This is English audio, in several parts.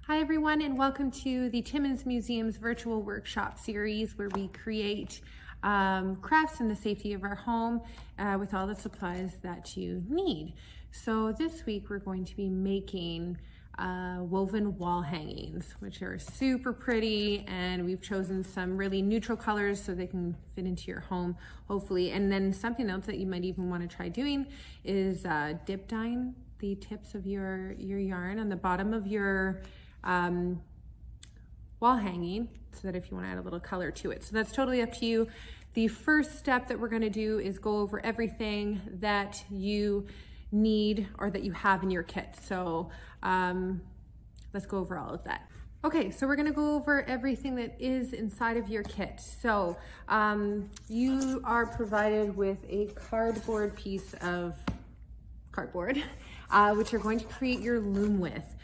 Hi everyone, and welcome to the Timmins Museum's virtual workshop series where we create crafts in the safety of our home with all the supplies that you need. So this week we're going to be making woven wall hangings, which are super pretty, and we've chosen some really neutral colors so they can fit into your home, hopefully. And then something else that you might even want to try doing is dip dyeing the tips of your yarn on the bottom of your wall hanging, so that if you want to add a little color to it. So that's totally up to you. The first step that we're going to do is go over everything that you need or that you have in your kit. So let's go over all of that. Okay, so we're going to go over everything that is inside of your kit. So you are provided with a cardboard piece of cardboard, which you're going to create your loom with.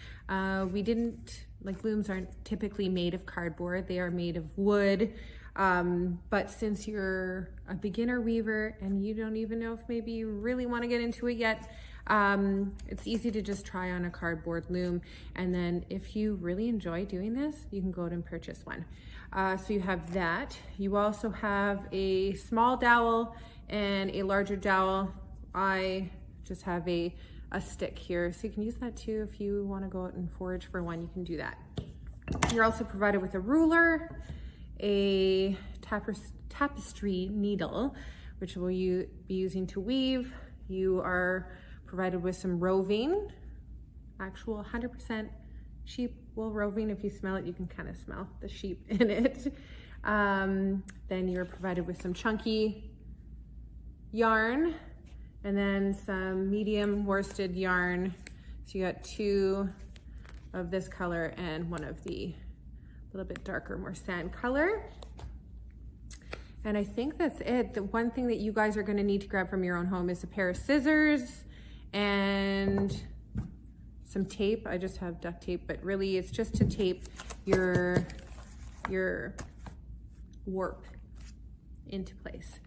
Looms aren't typically made of cardboard, they are made of wood. But since you're a beginner weaver and you don't even know if maybe you really want to get into it yet, it's easy to just try on a cardboard loom. And then if you really enjoy doing this, you can go out and purchase one. So you have that. You also have a small dowel and a larger dowel. I just have a stick here, so you can use that too. If you want to go out and forage for one, you can do that. You're also provided with a ruler, a tapestry needle, which will you be using to weave. You are provided with some roving, actual 100% sheep wool roving. If you smell it, you can kind of smell the sheep in it. Then you're provided with some chunky yarn, and then some medium worsted yarn. So you got two of this color and one of the little bit darker, more sand color. And I think that's it. The one thing that you guys are gonna need to grab from your own home is a pair of scissors and some tape. I just have duct tape, but really it's just to tape your warp into place.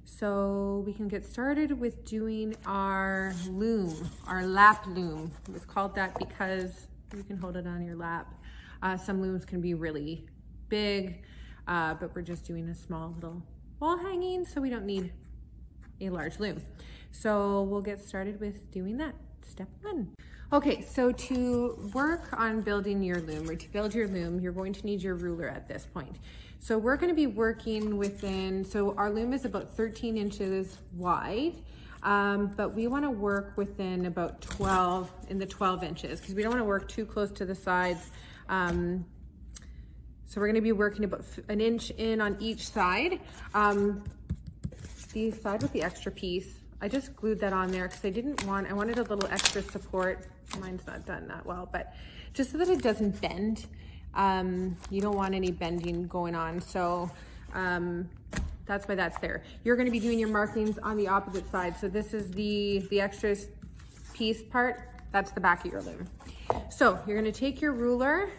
So we can get started with doing our loom, our lap loom. It's called that because you can hold it on your lap. Some looms can be really big, but we're just doing a small little wall hanging, so we don't need a large loom. So we'll get started with doing that. Step one. Okay, so to work on building your loom, or to build your loom, you're going to need your ruler at this point. So we're going to be working within, so our loom is about 13 inches wide, but we want to work within about 12 inches, because we don't want to work too close to the sides. So we're going to be working about an inch in on each side. The side with the extra piece, I just glued that on there because I wanted a little extra support. Mine's not done that well, but just so that it doesn't bend. You don't want any bending going on. So that's why that's there. You're going to be doing your markings on the opposite side. So this is the extra piece part. That's the back of your loom. So you're going to take your ruler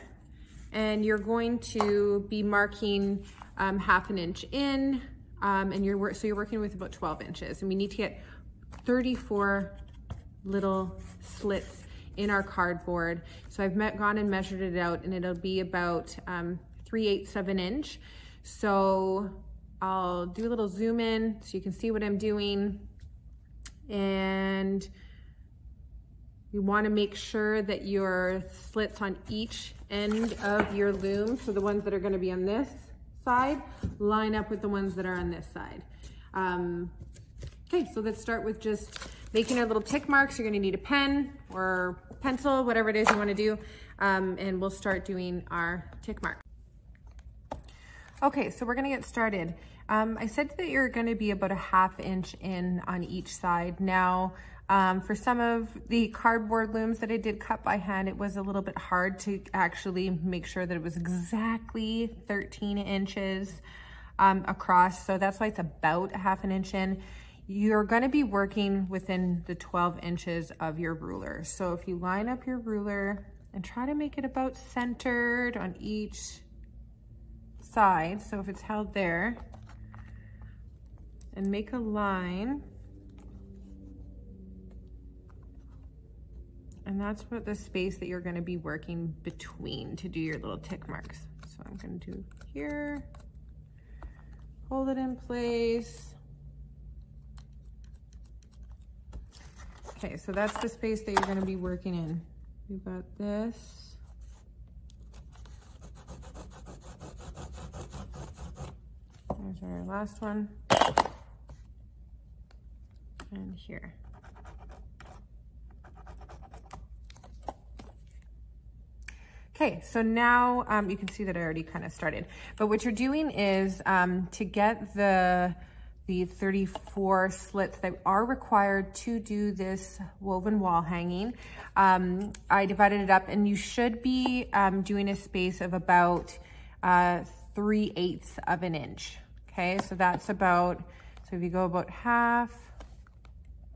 and you're going to be marking half an inch in, and you're working with about 12 inches, and we need to get 34 little slits in our cardboard. So I've gone and measured it out, and it'll be about 3/8 of an inch. So I'll do a little zoom in so you can see what I'm doing. And you want to make sure that your slits on each end of your loom, so the ones that are going to be on this side, line up with the ones that are on this side. Okay, so let's start with just making our little tick marks. You're going to need a pen or pencil, whatever it is you want to do, and we'll start doing our tick mark. Okay, so we're going to get started. I said that you're going to be about a ½ inch in on each side. Now, for some of the cardboard looms that I did cut by hand, it was a little bit hard to actually make sure that it was exactly 13 inches across. So that's why it's about a ½ inch in. You're going to be working within the 12 inches of your ruler. So if you line up your ruler and try to make it about centered on each side. So if it's held there, and make a line And that's what the space that you're gonna be working between to do your little tick marks. So I'm gonna do here, hold it in place. Okay, so that's the space that you're gonna be working in. We've got this. There's our last one. And here. Okay, so now you can see that I already kind of started. But what you're doing is to get the 34 slits that are required to do this woven wall hanging, I divided it up, and you should be doing a space of about 3/8 of an inch. Okay, so that's about, so if you go about half,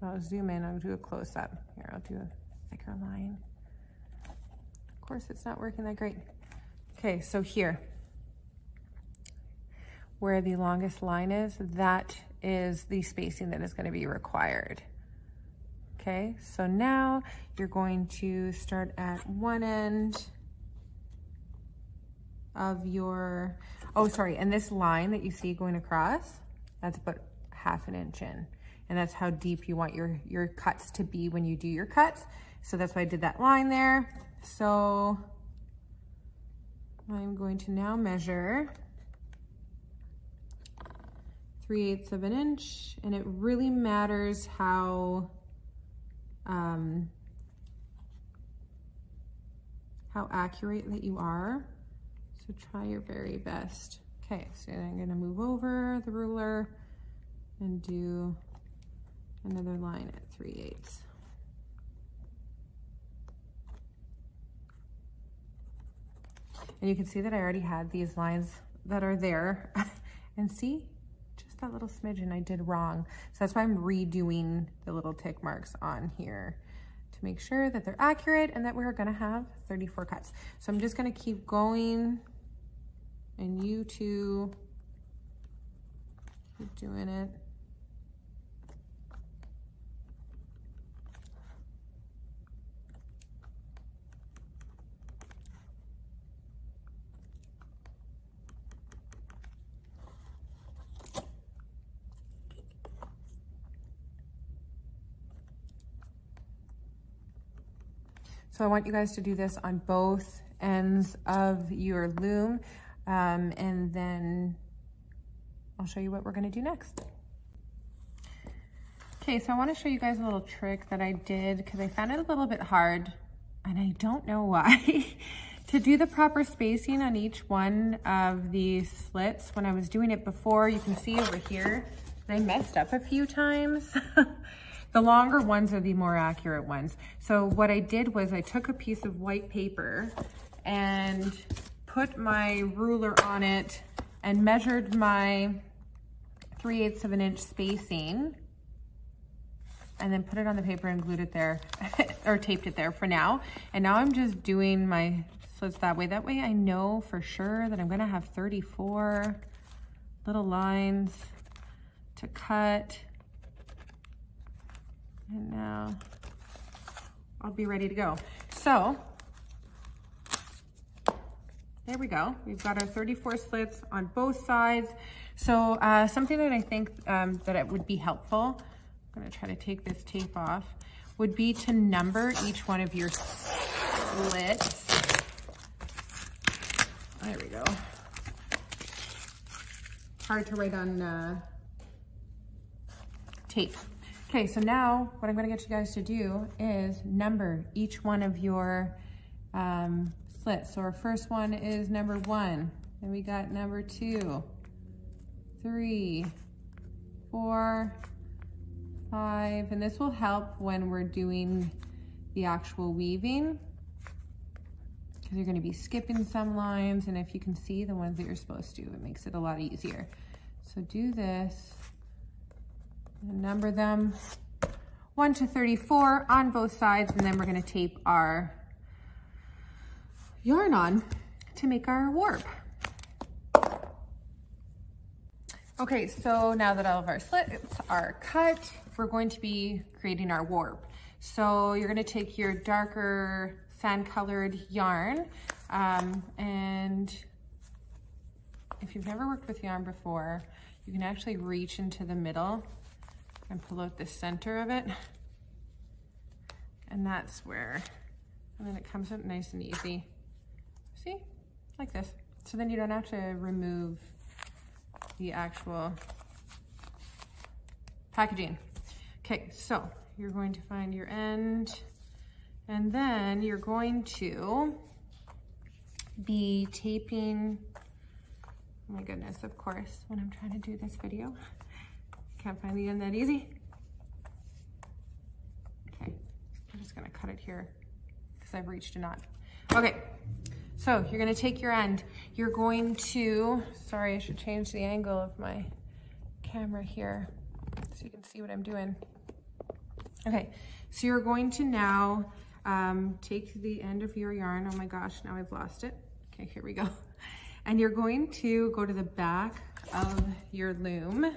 I'll zoom in, I'll do a close up. Here, I'll do a thicker line. Of course, it's not working that great. Okay, so here, where the longest line is, that is the spacing that is going to be required. Okay, so now you're going to start at one end of your, oh, sorry, and this line that you see going across, that's about 1/2 inch in. And that's how deep you want your cuts to be when you do your cuts. So that's why I did that line there. So I'm going to now measure 3/8 of an inch, and it really matters how accurate that you are. So try your very best. Okay, so I'm gonna move over the ruler and do another line at 3/8. And you can see that I already had these lines that are there. And see, just that little smidgen I did wrong. So that's why I'm redoing the little tick marks on here to make sure that they're accurate and that we're gonna have 34 cuts. So I'm just gonna keep going, and you two keep doing it. So I want you guys to do this on both ends of your loom, and then I'll show you what we're gonna do next. Okay, so I wanna show you guys a little trick that I did because I found it a little bit hard, and I don't know why. To do the proper spacing on each one of these slits, when I was doing it before, you can see over here, I messed up a few times. The longer ones are the more accurate ones. So what I did was I took a piece of white paper and put my ruler on it and measured my 3/8 of an inch spacing, and then put it on the paper and glued it there, or taped it there for now. And now I'm just doing my slits that way. That way I know for sure that I'm gonna have 34 little lines to cut. And now I'll be ready to go. So there we go. We've got our 34 slits on both sides. So something that I think that it would be helpful, I'm gonna try to take this tape off, would be to number each one of your slits. There we go. Hard to write on tape. Okay, so now what I'm gonna get you guys to do is number each one of your slits. So our first one is number 1, then we got number 2, 3, 4, 5, and this will help when we're doing the actual weaving, because you're gonna be skipping some lines, and if you can see the ones that you're supposed to, it makes it a lot easier. So do this. And number them 1 to 34 on both sides, and then we're going to tape our yarn on to make our warp. Okay, so now that all of our slits are cut, we're going to be creating our warp. So you're gonna take your darker sand colored yarn, and if you've never worked with yarn before, you can actually reach into the middle and pull out the center of it. And that's where, and then it comes out nice and easy. See, like this. So then you don't have to remove the actual packaging. Okay, so you're going to find your end, and then you're going to be taping, oh my goodness, of course, when I'm trying to do this video, can't find the end that easy. Okay, I'm just gonna cut it here because I've reached a knot. Okay, so you're gonna take your end. You're going to, sorry, I should change the angle of my camera here so you can see what I'm doing. Okay, so you're going to now take the end of your yarn. Oh my gosh, now I've lost it. Okay, here we go. And you're going to go to the back of your loom,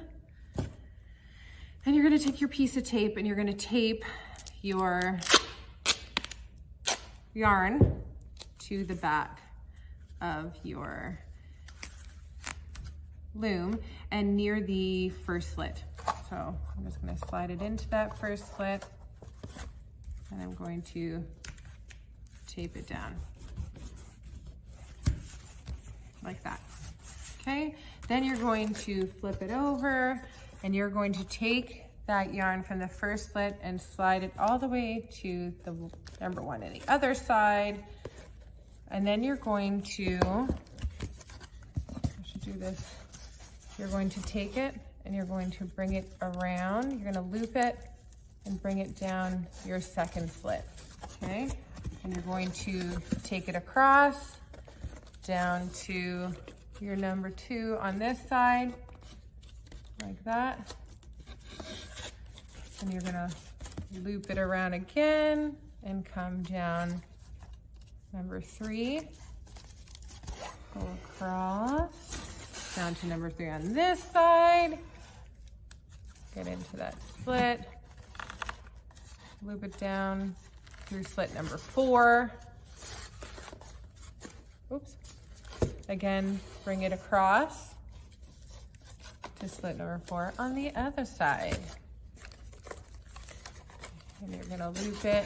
and you're gonna take your piece of tape and you're gonna tape your yarn to the back of your loom and near the first slit. So I'm just gonna slide it into that first slit, and I'm going to tape it down like that. Okay, then you're going to flip it over and you're going to take that yarn from the first slit and slide it all the way to the number one on the other side. And then you're going to, I should do this, you're going to take it and you're going to bring it around. You're gonna loop it and bring it down your second slit, okay? And you're going to take it across down to your number two on this side, like that. And you're gonna loop it around again and come down number three, go across, down to number three on this side, get into that slit, loop it down through slit number four. Oops. Again, bring it across to slit number four on the other side. And you're gonna loop it,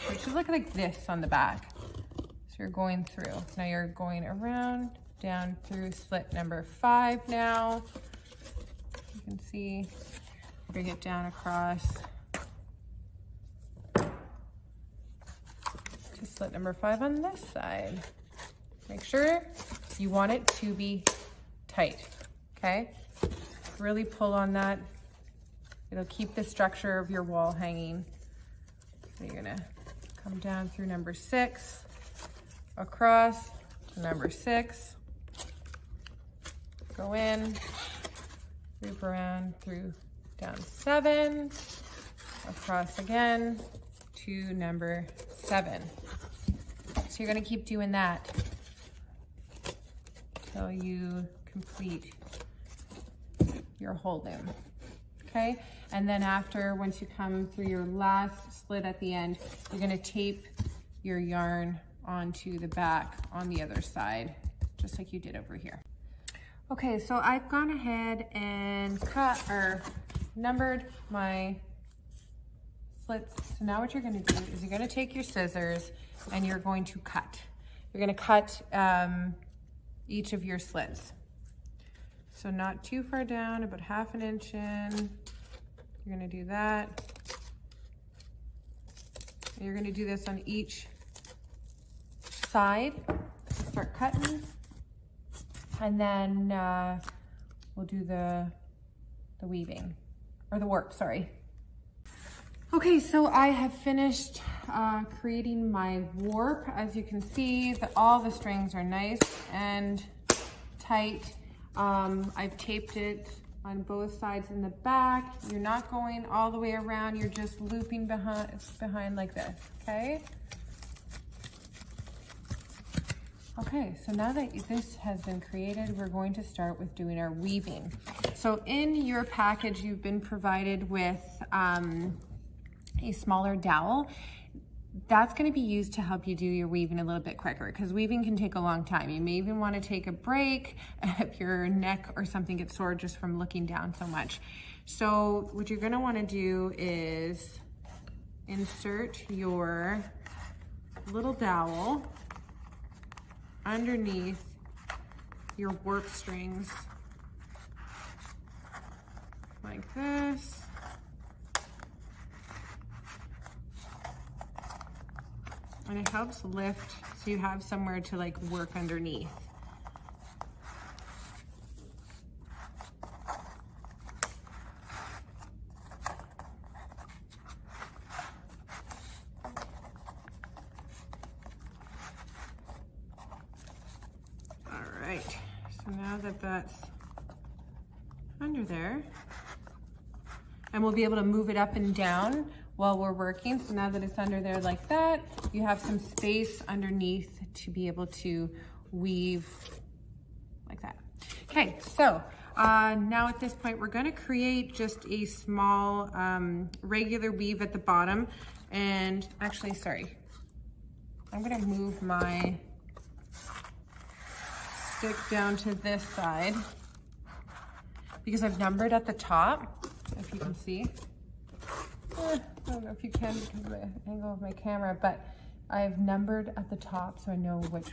which should look like this on the back. So you're going through. Now you're going around, down through slit number five now. You can see, bring it down across to slit number five on this side. Make sure you want it to be tight, okay? Really pull on that. It'll keep the structure of your wall hanging. So you're gonna come down through number six, across to number six, go in, loop around through down seven, across again to number seven. So you're gonna keep doing that till you complete your whole loom, okay? And then after, once you come through your last slit at the end, you're gonna tape your yarn onto the back on the other side, just like you did over here. Okay, so I've gone ahead and cut or numbered my slits. So now what you're gonna do is you're gonna take your scissors and you're going to cut. You're gonna cut each of your slits. So not too far down, about half an inch in. You're gonna do that. And you're gonna do this on each side. Start cutting. And then we'll do the weaving, or the work, sorry. Okay, so I have finished creating my warp. As you can see, all the strings are nice and tight. I've taped it on both sides in the back. You're not going all the way around, you're just looping behind like this, okay? Okay, so now that this has been created, we're going to start with doing our weaving. So in your package, you've been provided with a smaller dowel, that's going to be used to help you do your weaving a little bit quicker, because weaving can take a long time. You may even want to take a break if your neck or something gets sore just from looking down so much. So what you're going to want to do is insert your little dowel underneath your warp strings like this. And it helps lift so you have somewhere to like work underneath. All right, so now that that's under there, and we'll be able to move it up and down while we're working. So now that it's under there like that, you have some space underneath to be able to weave like that. Okay, so now at this point, we're gonna create just a small regular weave at the bottom. And actually, sorry, I'm gonna move my stick down to this side because I've numbered at the top, if you can see. I don't know if you can because of the angle of my camera, but I've numbered at the top so I know which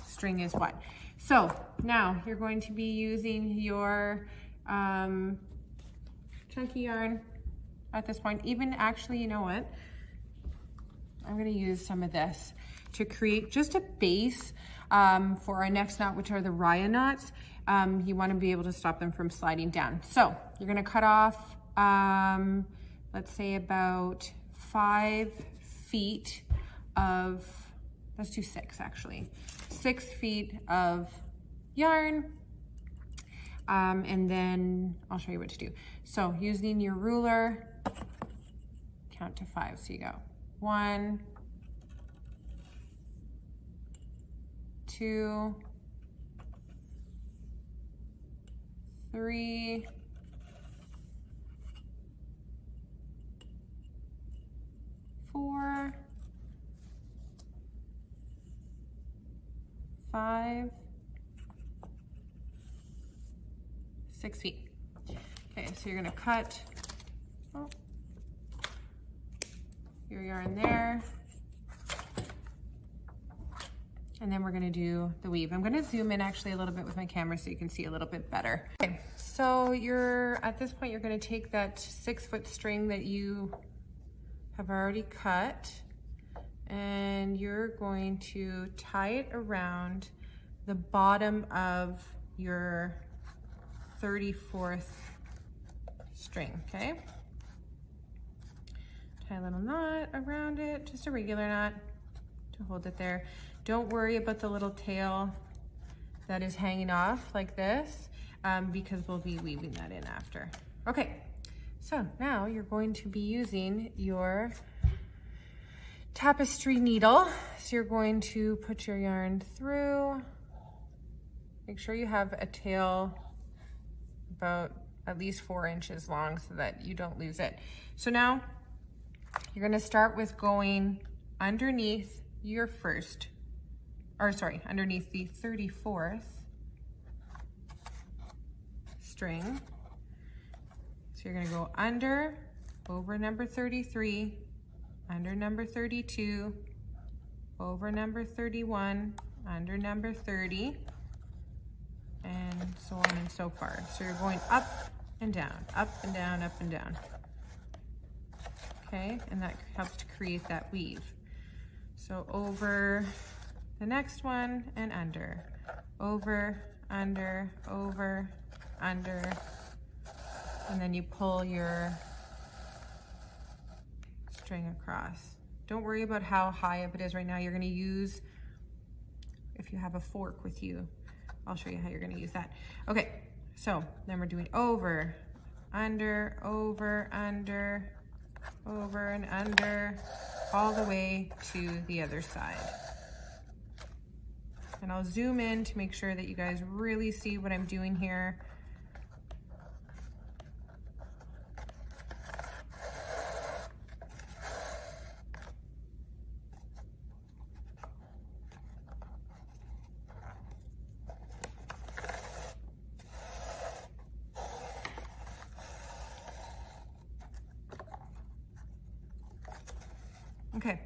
string is what. So now you're going to be using your chunky yarn at this point. Even actually, you know what? I'm gonna use some of this to create just a base for our next knot, which are the raya knots. You wanna be able to stop them from sliding down. So you're gonna cut off let's say about 5 feet of, let's do 6 actually, 6 feet of yarn. And then I'll show you what to do. So using your ruler, count to 5. So you go 1, 2, 3, 4, 5, 6 feet. Okay, so you're gonna cut your yarn there. And then we're gonna do the weave. I'm gonna zoom in actually a little bit with my camera so you can see a little bit better. Okay, so at this point, you're gonna take that 6-foot string that you have already cut, and you're going to tie it around the bottom of your 34th string, okay? Tie a little knot around it, just a regular knot to hold it there. Don't worry about the little tail that is hanging off like this, because we'll be weaving that in after. Okay. So now you're going to be using your tapestry needle. So you're going to put your yarn through. Make sure you have a tail about at least 4 inches long so that you don't lose it. So now you're gonna start with going underneath your underneath the 34th string. So you're gonna go under, over number 33, under number 32, over number 31, under number 30, and so on and so forth. So you're going up and down, up and down, up and down. Okay, and that helps to create that weave. So over the next one and under, over, under, over, under, and then you pull your string across. Don't worry about how high up it is right now. You're gonna use, if you have a fork with you, I'll show you how you're gonna use that. Okay, so then we're doing over, under, over, under, over and under, all the way to the other side. And I'll zoom in to make sure that you guys really see what I'm doing here. Okay,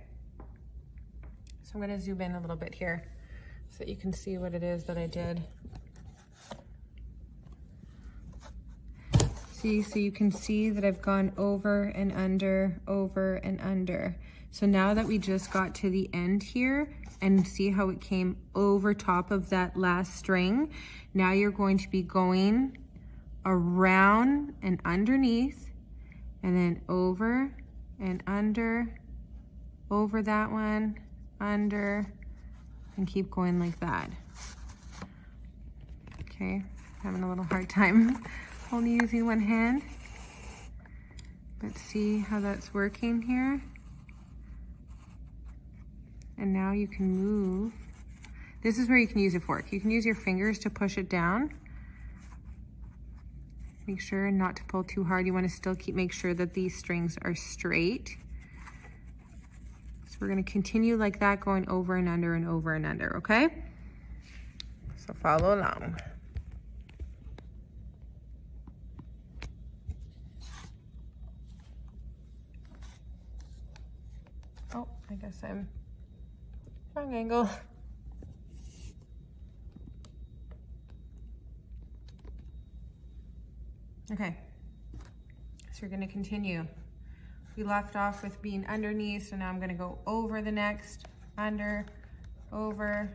so I'm gonna zoom in a little bit here so that you can see what it is that I did. See, so you can see that I've gone over and under, over and under. So now that we just got to the end here, and see how it came over top of that last string, now you're going to be going around and underneath, and then over and under, over that one, under, and keep going like that. Okay, having a little hard time only using one hand. Let's see how that's working here. And now you can move. This is where you can use a fork. You can use your fingers to push it down. Make sure not to pull too hard. You want to still make sure that these strings are straight. So we're going to continue like that, going over and under and over and under, okay? So follow along. Oh, I guess I'm wrong angle. Okay, so you're gonna continue. We left off with being underneath, so now I'm gonna go over the next, under, over,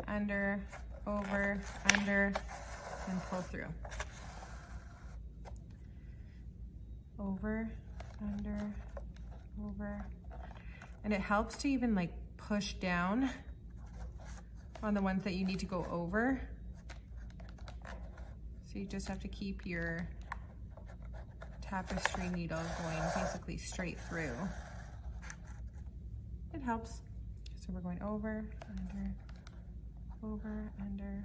under, over, under, and pull through. Over, under, over. And it helps to even like push down on the ones that you need to go over. So you just have to keep your tapestry needle going basically straight through. It helps. So we're going over, under, over, under,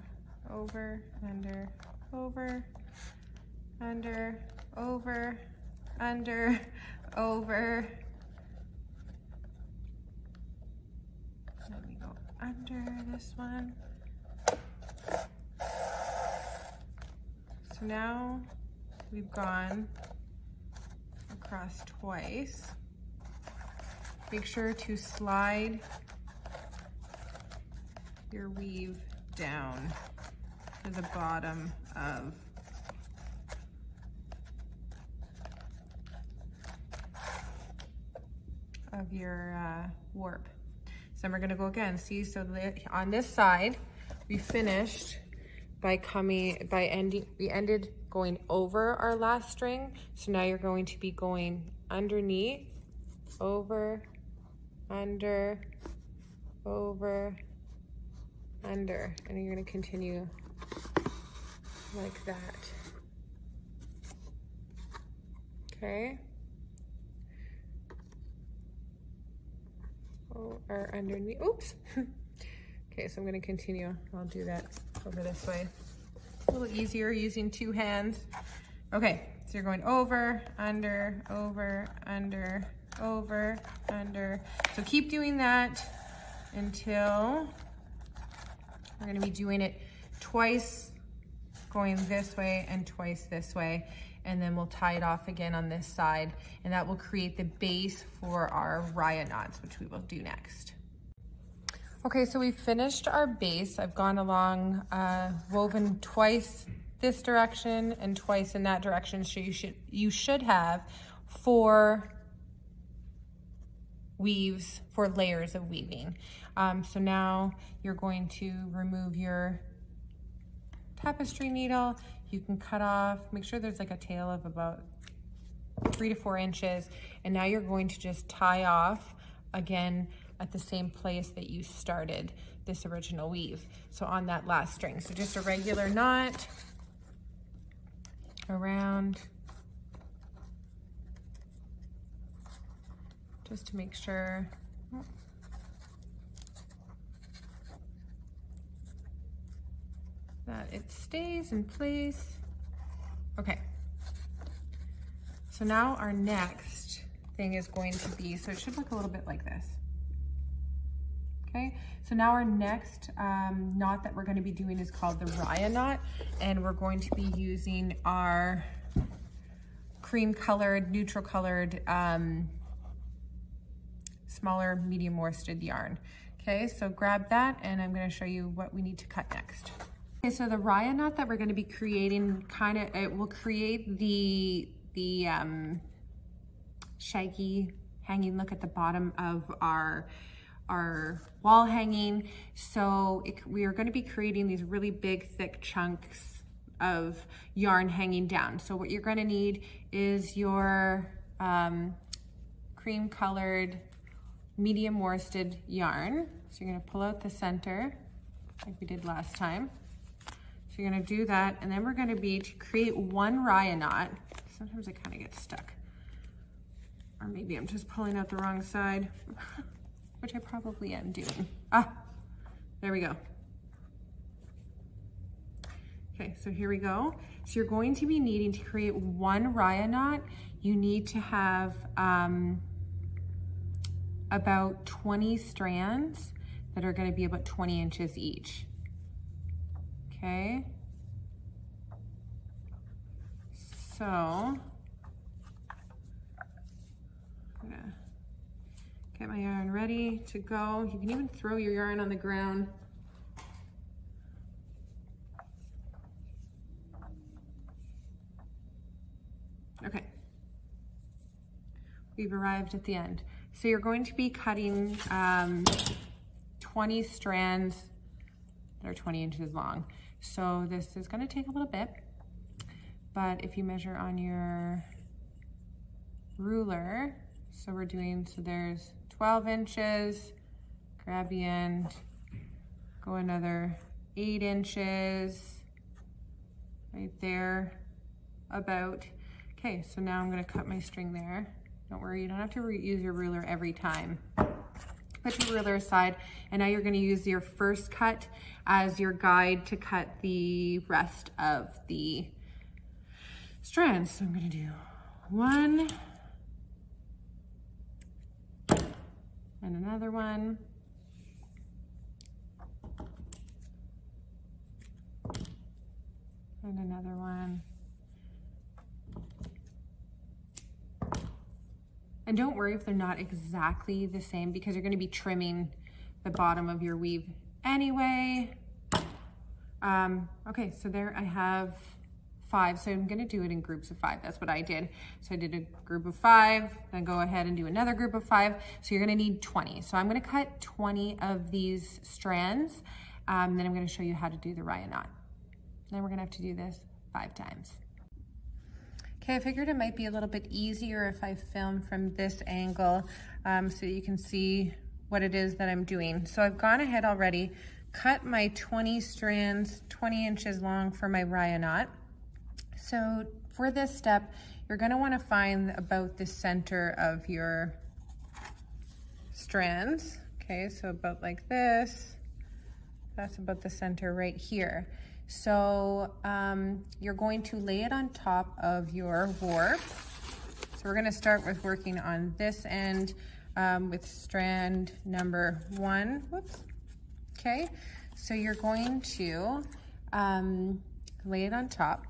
over, under, over, under, over, under, over. Let me go under this one. So now we've gone across twice. Make sure to slide your weave down to the bottom of your warp. So we're gonna go again. See, so on this side, we finished by we ended going over our last string. So now you're going to be going underneath, over, under, over, under, and you're gonna continue like that. Okay. Or underneath, oops. Okay, so I'm gonna continue. I'll do that over this way. A little easier using two hands. Okay, so you're going over, under, over, under, over, under. So keep doing that until we're gonna be doing it twice going this way and twice this way. And then we'll tie it off again on this side, and that will create the base for our raya knots, which we will do next. Okay, so we've finished our base. I've gone along, woven twice this direction and twice in that direction, so you should have 4 weaves, 4 layers of weaving. So now you're going to remove your tapestry needle. You can cut off, make sure there's like a tail of about 3 to 4 inches. And now you're going to just tie off again at the same place that you started this original weave. So on that last string. So just a regular knot around, just to make sure. That it stays in place. Okay. So now our next thing is going to be, so it should look a little bit like this. Okay, so now our next knot that we're going to be doing is called the raya knot, and we're going to be using our cream colored, neutral colored smaller medium worsted yarn. Okay, so grab that and I'm gonna show you what we need to cut next. Okay, so the raya knot that we're gonna be creating it will create the shaggy hanging look at the bottom of our wall hanging. So we are gonna be creating these really big, thick chunks of yarn hanging down. So what you're gonna need is your cream colored medium worsted yarn. So you're gonna pull out the center like we did last time. So you're gonna do that, and then we're gonna be to create one raya knot. Sometimes I kind of get stuck. Or maybe I'm just pulling out the wrong side, which I probably am doing. Ah, there we go. Okay, so here we go. So you're going to be needing to create one raya knot. You need to have about 20 strands that are gonna be about 20 inches each. Okay. So, I'm gonna get my yarn ready to go. You can even throw your yarn on the ground. Okay. We've arrived at the end. So you're going to be cutting 20 strands that are 20 inches long. So this is gonna take a little bit, but if you measure on your ruler, so there's 12 inches, grab the end, go another 8 inches, right there, about. Okay, so now I'm gonna cut my string there. Don't worry, you don't have to use your ruler every time. Put your ruler aside, and now you're gonna use your first cut as your guide to cut the rest of the strands. So I'm gonna do one, and another one, and another one. And don't worry if they're not exactly the same, because you're gonna be trimming the bottom of your weave anyway. Okay, so there I have 5. So I'm gonna do it in groups of 5. That's what I did. So I did a group of 5, then go ahead and do another group of 5. So you're gonna need 20. So I'm gonna cut 20 of these strands. Then I'm gonna show you how to do the raya knot. Then we're gonna have to do this 5 times. Okay, I figured it might be a little bit easier if I film from this angle so you can see what it is that I'm doing. So I've gone ahead already, cut my 20 strands, 20 inches long for my raya knot. So for this step, you're gonna wanna find about the center of your strands. Okay, so about like this, that's about the center right here. So you're going to lay it on top of your warp. So we're gonna start with working on this end with strand number 1, whoops. Okay, so you're going to lay it on top.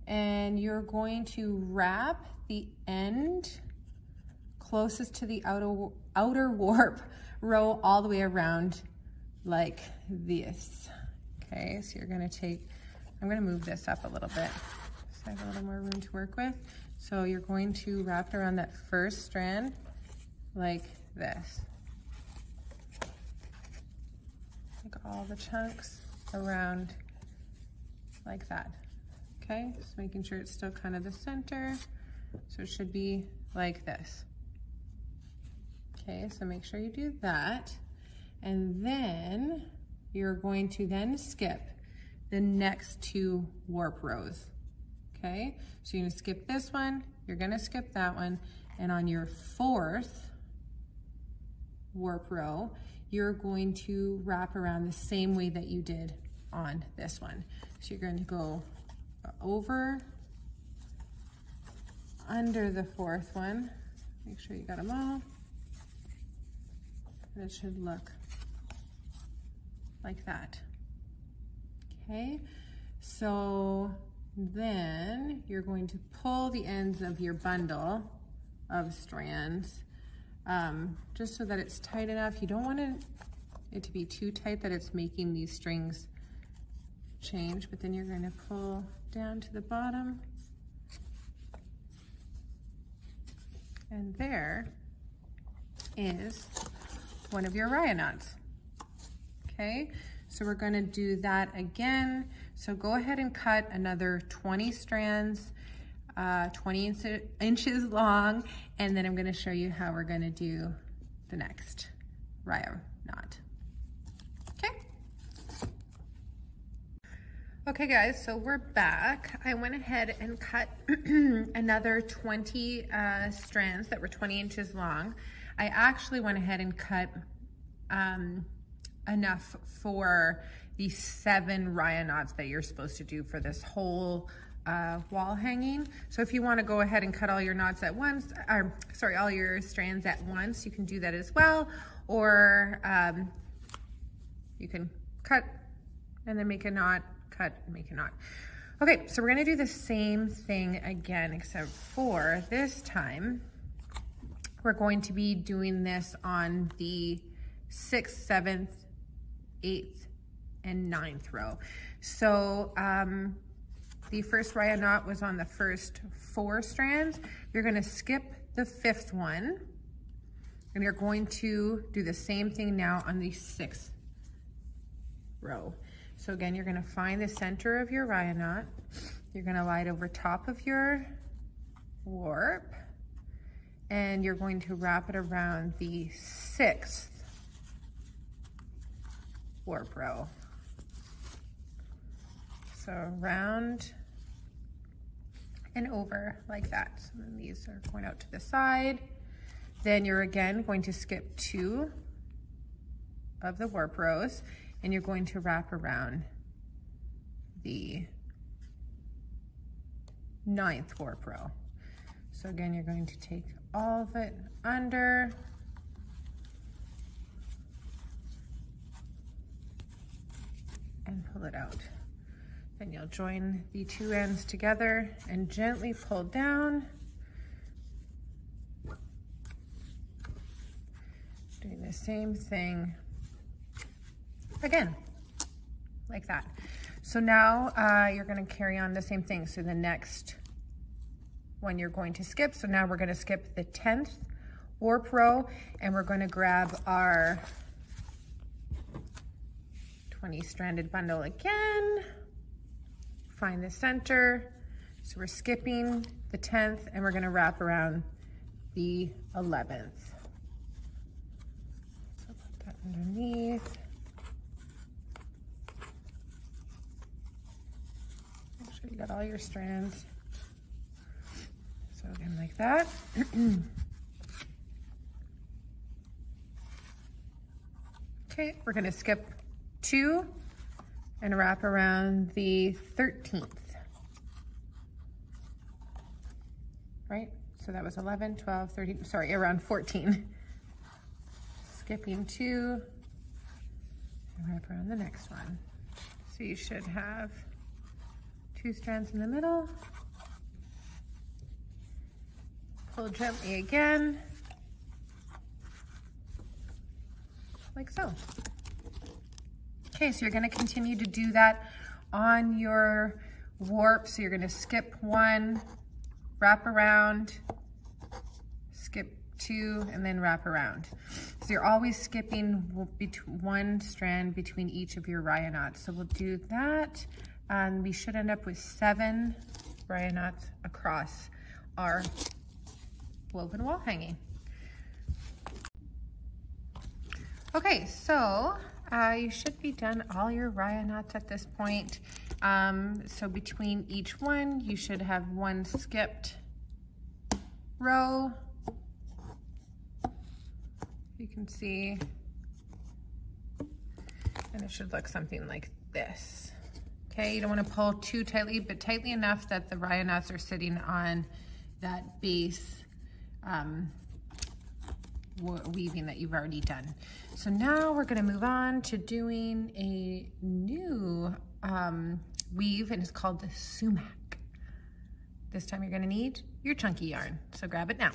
And you're going to wrap the end closest to the outer warp row all the way around like this. Okay, so you're gonna I'm gonna move this up a little bit so I have a little more room to work with. So you're going to wrap it around that first strand like this. Like all the chunks around like that. Okay, just making sure it's still kind of the center. So it should be like this. Okay, so make sure you do that. And then you're going to then skip the next 2 warp rows. Okay, so you're gonna skip this one, you're gonna skip that one, and on your 4th warp row, you're going to wrap around the same way that you did on this one. So you're going to go over, under the 4th one, make sure you got them all. And it should look like that. Okay, so Then you're going to pull the ends of your bundle of strands just so that it's tight enough. You don't want it to be too tight that it's making these strings change, but then you're going to pull down to the bottom, and there is one of your raya knots. Okay, so we're going to do that again. So go ahead and cut another 20 strands, 20 inches long, and then I'm going to show you how we're going to do the next raya knot. Okay. Okay guys, so we're back. I went ahead and cut another 20 strands that were 20 inches long. I actually went ahead and cut enough for the 7 raya knots that you're supposed to do for this whole wall hanging. So if you want to go ahead and cut all your knots at once, or sorry, all your strands at once, you can do that as well. Or you can cut and then make a knot, cut and make a knot. Okay, so we're going to do the same thing again, except for this time we're going to be doing this on the 6th, 7th, 8th, and 9th row. So the first raya knot was on the first 4 strands. You're going to skip the 5th one, and you're going to do the same thing now on the 6th row. So again, you're going to find the center of your raya knot. You're going to lie it over top of your warp, and you're going to wrap it around the 6th warp row. So around and over like that. So then these are going out to the side. Then you're again going to skip 2 of the warp rows, and you're going to wrap around the 9th warp row. So again, you're going to take all of it under, and pull it out. Then you'll join the 2 ends together and gently pull down. Doing the same thing again, like that. So now you're going to carry on the same thing. So the next one you're going to skip. So now we're going to skip the 10th warp row, and we're going to grab our 20 stranded bundle again, find the center. So we're skipping the 10th, and we're going to wrap around the 11th. So put that underneath. Make sure you got all your strands. So again, like that. Okay, we're going to skip 2 and wrap around the 13th. Right? So that was 11, 12, 13, sorry, around 14. Skipping 2 and wrap around the next one. So you should have 2 strands in the middle. Pull gently again, like so. Okay, so you're going to continue to do that on your warp. So you're going to skip 1, wrap around, skip 2, and then wrap around. So you're always skipping 1 strand between each of your raya knots. So we'll do that. We should end up with 7 raya knots across our woven wall hanging. Okay, so you should be done all your raya knots at this point. So between each one, you should have 1 skipped row. You can see, and it should look something like this. Okay, you don't want to pull too tightly, but tightly enough that the raya knots are sitting on that base weaving that you've already done. So now we're going to move on to doing a new weave, and it's called the sumac. This time you're gonna need your chunky yarn, so grab it now.